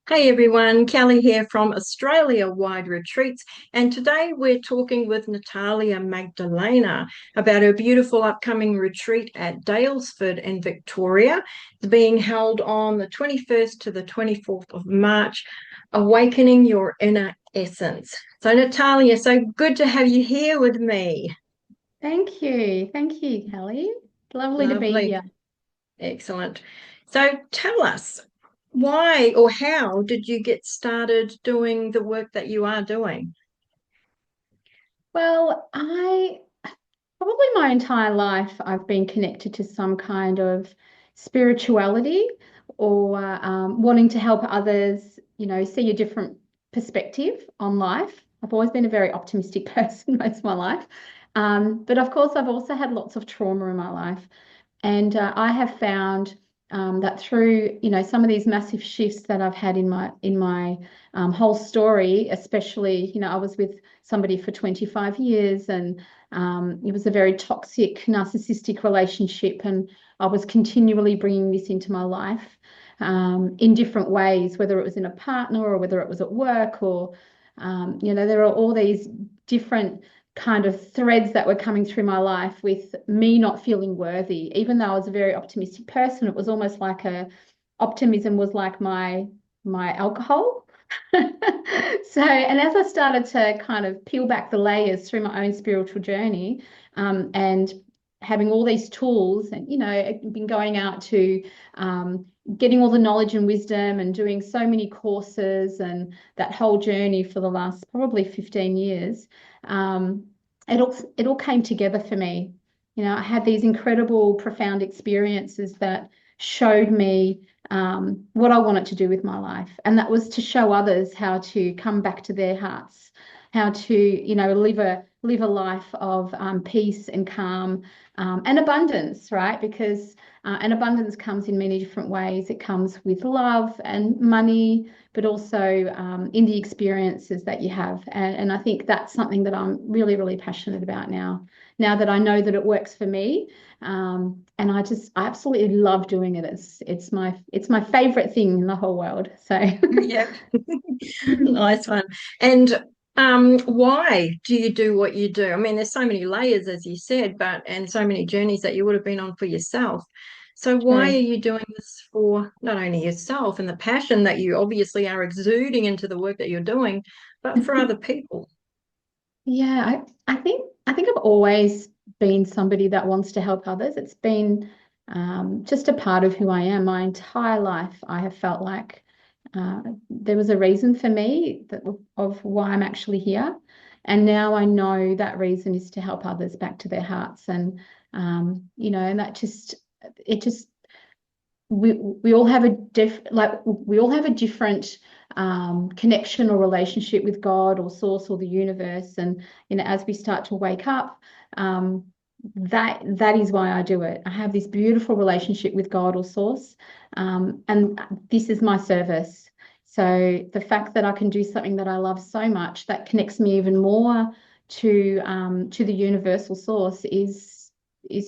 Hey everyone, Kelly here from Australia Wide Retreats, and today we're talking with Nathalia Magdalena about her beautiful upcoming retreat at Daylesford in Victoria. It's being held on the 21st to the 24th of March, Awakening Your Inner Essence. So, Natalia, so good to have you here with me. Thank you. Thank you, Kelly. Lovely to be Lovely, here. excellent. So, tell us, why or how did you get started doing the work that you are doing? Well, I probably my entire life I've been connected to some kind of spirituality or wanting to help others, see a different perspective on life. I've always been a very optimistic person most of my life. But of course, I've also had lots of trauma in my life. And I have found that through, some of these massive shifts that I've had in my whole story, especially, I was with somebody for 25 years, and it was a very toxic, narcissistic relationship, and I was continually bringing this into my life in different ways, whether it was in a partner or whether it was at work or, there are all these different kind of threads that were coming through my life with me not feeling worthy. Even though I was a very optimistic person, it was almost like optimism was like my alcohol. So, and as I started to kind of peel back the layers through my own spiritual journey, and having all these tools, and I've been going out to getting all the knowledge and wisdom and doing so many courses and that whole journey for the last probably 15 years. It all came together for me. I had these incredible, profound experiences that showed me what I wanted to do with my life, and that was to show others how to come back to their hearts, how to, live a life of peace and calm, and abundance, right? Because and abundance comes in many different ways. It comes with love and money, but also in the experiences that you have. And I think that's something that I'm really, really passionate about now. Now that I know that it works for me, and I absolutely love doing it. It's my favorite thing in the whole world. So Yeah, nice one. And why do you do what you do? I mean, there's so many layers, as you said, but and so many journeys that you would have been on for yourself. So why are true. you doing this for not only yourself and the passion that you obviously are exuding into the work that you're doing, but for other people? Yeah, I think I've always been somebody that wants to help others. It's been just a part of who I am. My entire life, I have felt like there was a reason for me of why I'm actually here, and now I know that reason is to help others back to their hearts, and and that just it just we all have a we all have a different connection or relationship with God or source or the universe, and as we start to wake up, that is why I do it. I have this beautiful relationship with God or source, and this is my service. So the fact that I can do something that I love so much that connects me even more to the universal source is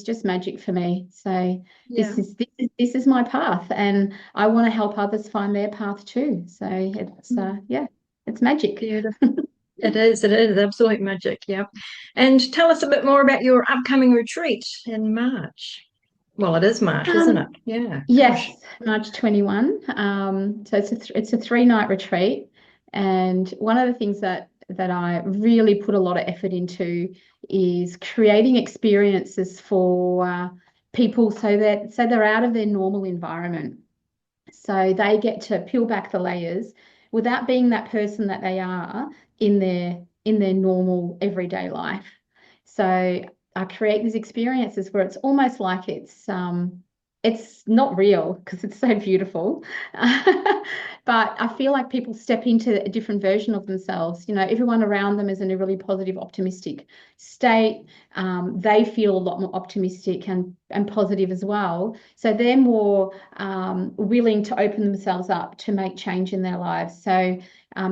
just magic for me. So Yeah, this is my path, and I want to help others find their path too. So it's yeah, it's magic. beautiful. It is absolute magic. Yeah. And tell us a bit more about your upcoming retreat in March. Well, it is March, isn't it? Um, Yeah, gosh. yes, March 21. So it's a 3 night retreat, and one of the things that I really put a lot of effort into is creating experiences for people so they're out of their normal environment. So they get to peel back the layers without being that person that they are in their normal everyday life. So I create these experiences where it's almost like it's not real because it's so beautiful. But I feel like people step into a different version of themselves. Everyone around them is in a really positive, optimistic state. They feel a lot more optimistic and positive as well. So they're more willing to open themselves up to make change in their lives. So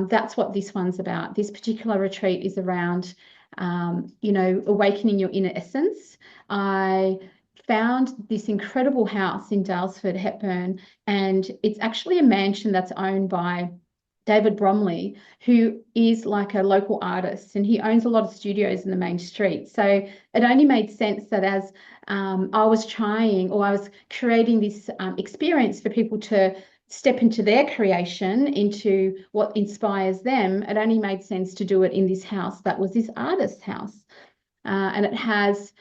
that's what this one's about. This particular retreat is around, awakening your inner essence. I found this incredible house in Daylesford, Hepburn, and it's actually a mansion that's owned by David Bromley, who is like a local artist, and he owns a lot of studios in the main street. So it only made sense that as I was trying, or I was creating this experience for people to step into their creation, into what inspires them, it only made sense to do it in this house that was this artist's house. And it has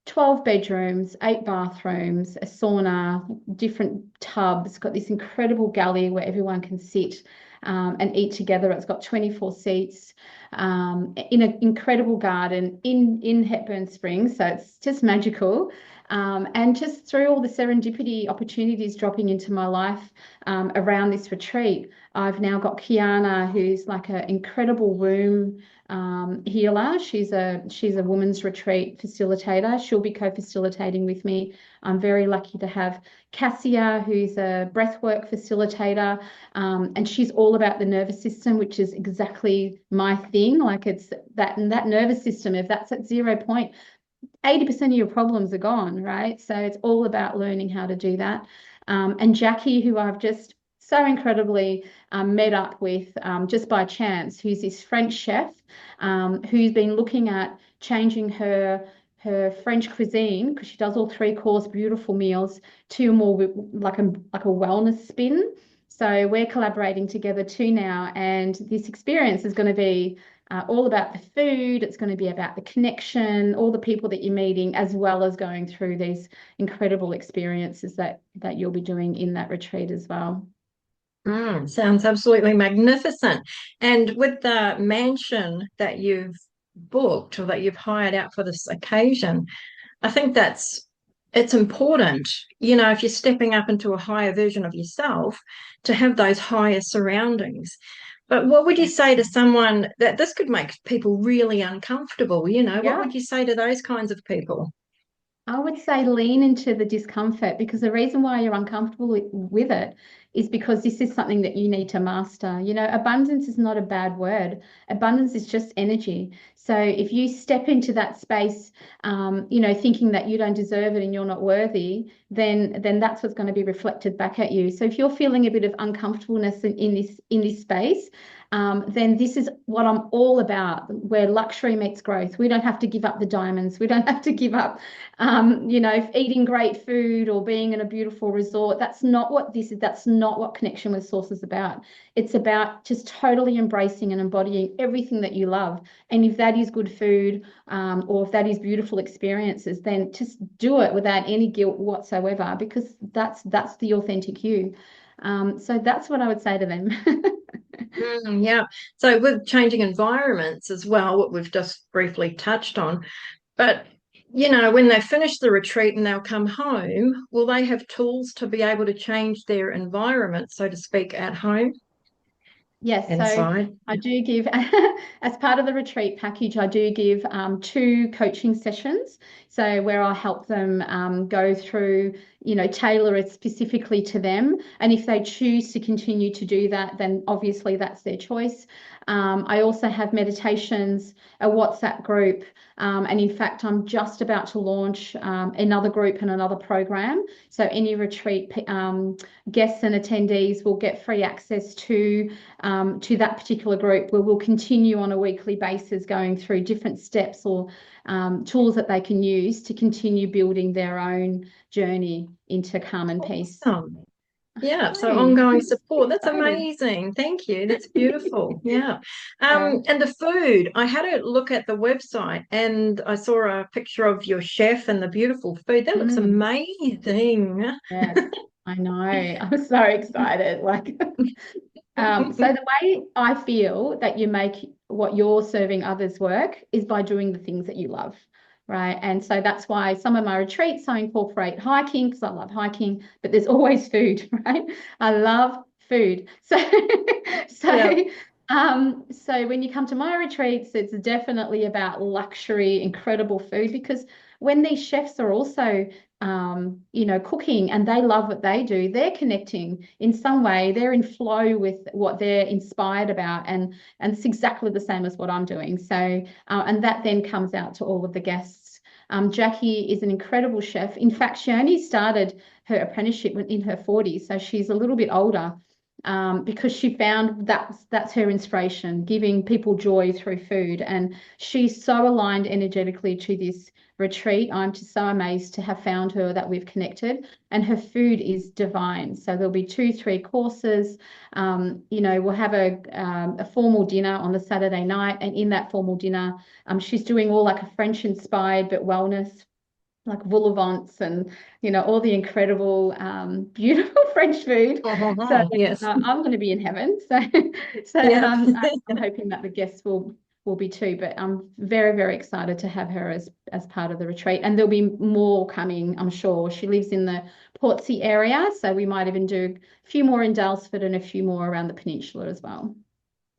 12 bedrooms, 8 bathrooms, a sauna, different tubs, got this incredible galley where everyone can sit and eat together. It's got 24 seats in an incredible garden in Hepburn Springs. So it's just magical. And just through all the serendipity opportunities dropping into my life around this retreat, I've now got Kiana, who's like an incredible womb healer. She's a women's retreat facilitator. She'll be co-facilitating with me. I'm very lucky to have Cassia, who's a breathwork facilitator, and she's all about the nervous system, which is exactly my thing. Like it's that nervous system, if that's at 0 point, 80% of your problems are gone, right? So it's all about learning how to do that. And Jackie, who I've just so incredibly met up with just by chance, who's this French chef who's been looking at changing her French cuisine, because she does all 3-course beautiful meals, to more like a wellness spin. So we're collaborating together too now, and this experience is going to be all about the food. It's going to be about the connection, all the people that you're meeting, as well as going through these incredible experiences that you'll be doing in that retreat as well. Sounds absolutely magnificent. And with the mansion that you've booked or that you've hired out for this occasion, I think it's important, if you're stepping up into a higher version of yourself, to have those higher surroundings. But what would you say to someone that this could make people really uncomfortable? What Yeah. would you say to those kinds of people? I would say lean into the discomfort, because the reason why you're uncomfortable with it is because this is something that you need to master. Abundance is not a bad word. Abundance is just energy. So if you step into that space, thinking that you don't deserve it and you're not worthy, then that's what's going to be reflected back at you. So if you're feeling a bit of uncomfortableness in this space, then this is what I'm all about, where luxury meets growth. We don't have to give up the diamonds. We don't have to give up eating great food or being in a beautiful resort. That's not what this is. That's not what Connection with Source is about. It's about just totally embracing and embodying everything that you love. And if that is good food, or if that is beautiful experiences, then just do it without any guilt whatsoever, because that's the authentic you. So that's what I would say to them. Yeah. So with changing environments as well, what we've just briefly touched on, but when they finish the retreat and they'll come home, will they have tools to be able to change their environment, so to speak, at home, Yes, so inside? I do give, as part of the retreat package, I do give 2 coaching sessions. So where I help them go through, tailor it specifically to them. And if they choose to continue to do that, then obviously that's their choice. I also have meditations, a WhatsApp group, and in fact, I'm just about to launch another group and another program. So any retreat guests and attendees will get free access to that particular group, where we'll continue on a weekly basis going through different steps or tools that they can use to continue building their own journey into calm and peace. Awesome. Yeah, so Hey, ongoing support. That's excited. amazing. Thank you. That's beautiful. Yeah. Yeah. And the food, I had a look at the website and I saw a picture of your chef and the beautiful food. That looks Mm, amazing. yes, I know. I'm so excited. So the way I feel that you make what you're serving others work is by doing the things that you love, right? And so that's why some of my retreats I incorporate hiking, because I love hiking, but there's always food, right? I love food. So Yeah. so when you come to my retreats, it's definitely about luxury, incredible food, because when these chefs are also cooking and they love what they do, they're connecting in some way, they're in flow with what they're inspired about, and it's exactly the same as what I'm doing. So and that then comes out to all of the guests Jackie is an incredible chef. In fact, she only started her apprenticeship in her 40s, so she's a little bit older, because she found that's her inspiration, giving people joy through food. And she's so aligned energetically to this retreat. I'm just so amazed to have found her, that we've connected, and her food is divine. So there'll be 2, 3 courses. We'll have a formal dinner on the Saturday night, and in that formal dinner, she's doing all like a French inspired but wellness, like vol au vents and all the incredible beautiful French food. So Yes. I'm going to be in heaven. And Yeah. I'm hoping that the guests will be too. But I'm very, very excited to have her as part of the retreat. And there'll be more coming, I'm sure. She lives in the Portsea area, so we might even do a few more in Daylesford and a few more around the peninsula as well.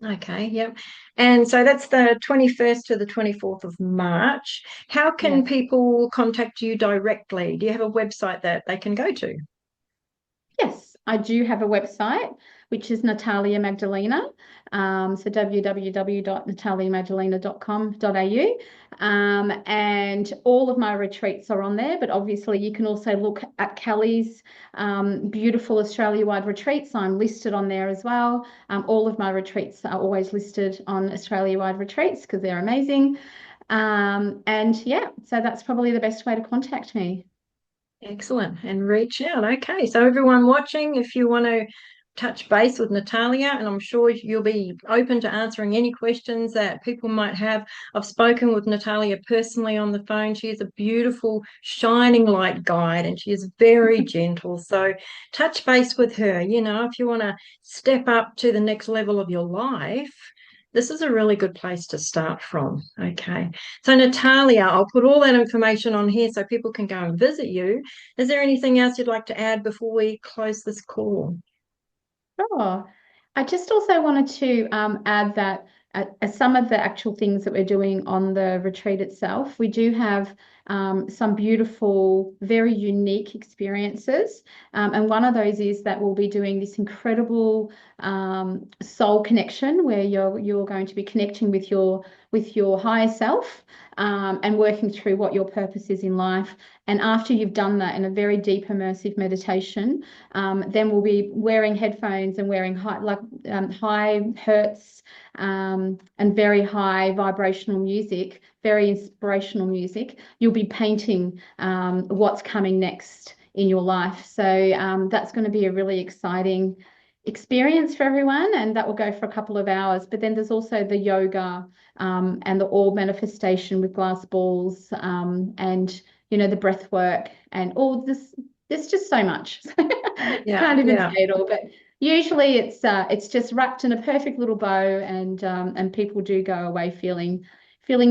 Okay, yep. And so that's the 21st to the 24th of March. How can Yes. people contact you directly? Do you have a website that they can go to? Yes, I do have a website, which is Nathalia Magdalena. So www.nataliamagdalena.com.au. And all of my retreats are on there, but obviously you can also look at Kelly's beautiful Australia-wide retreats. I'm listed on there as well. All of my retreats are always listed on Australia-wide retreats because they're amazing. And yeah, so that's probably the best way to contact me. Excellent. And reach out. Okay. So everyone watching, if you want to touch base with Nathalia, and I'm sure you'll be open to answering any questions that people might have. I've spoken with Nathalia personally on the phone. She is a beautiful, shining light guide, and she is very gentle. So touch base with her. If you want to step up to the next level of your life, this is a really good place to start from. Okay. So, Nathalia, I'll put all that information on here so people can go and visit you. Is there anything else you'd like to add before we close this call? Sure. I just also wanted to add that some of the actual things that we're doing on the retreat itself, we do have some beautiful, very unique experiences. And one of those is that we'll be doing this incredible soul connection where you're going to be connecting with your higher self, and working through what your purpose is in life. And after you've done that in a very deep immersive meditation, then we'll be wearing headphones and wearing high hertz and very high vibrational music, very inspirational music. You'll be painting what's coming next in your life. So that's going to be a really exciting experience for everyone, and that will go for a couple of hours. But then there's also the yoga and the orb manifestation with glass balls, and the breath work and all this. There's just so much. Yeah, Can't even yeah. say it all, but usually it's just wrapped in a perfect little bow, and people do go away feeling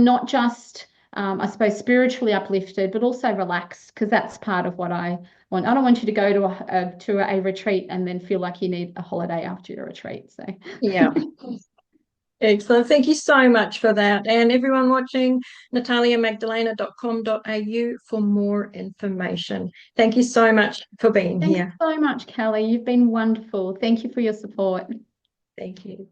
not just I suppose spiritually uplifted, but also relaxed, because that's part of what I want. I don't want you to go to a retreat and then feel like you need a holiday after your retreat. So Yeah. Excellent. Thank you so much for that. And everyone watching, nataliamagdalena.com.au for more information. Thank you so much for being thanks here. so much, Kelly. You've been wonderful. Thank you for your support. Thank you.